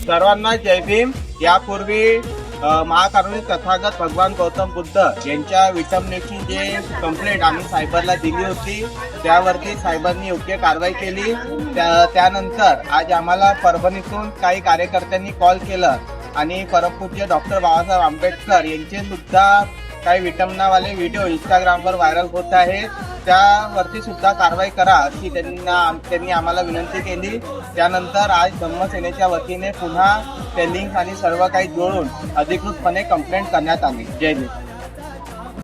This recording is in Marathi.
सर्वांना जय भीम। यापूर्वी महाकारुणिक तथागत भगवान गौतम बुद्ध यांच्या विटंबनेची जे कंप्लेंट आम्ही सायबरला दिली होती त्यावरती सायबरनी योग्य कारवाई केली। त्यानंतर आज आम्हाला परभणीतून काही कार्यकर्त्यांनी कॉल केलं आणि परमपूज्य डॉक्टर बाबासाहेब आंबेडकर यांचे सुद्धा काही विटंबनावाले व्हिडिओ इंस्टाग्रामवर व्हायरल होत आहे, त्यावरती सुद्धा कारवाई करा अशी त्यांनी आम्हाला विनंती केली। त्यानंतर आज धम्मसेनेच्या वतीने पुन्हा ते लिंक आणि सर्व काही जोडून अधिकृतपणे कंप्लेंट करण्यात आली। जय हिंद।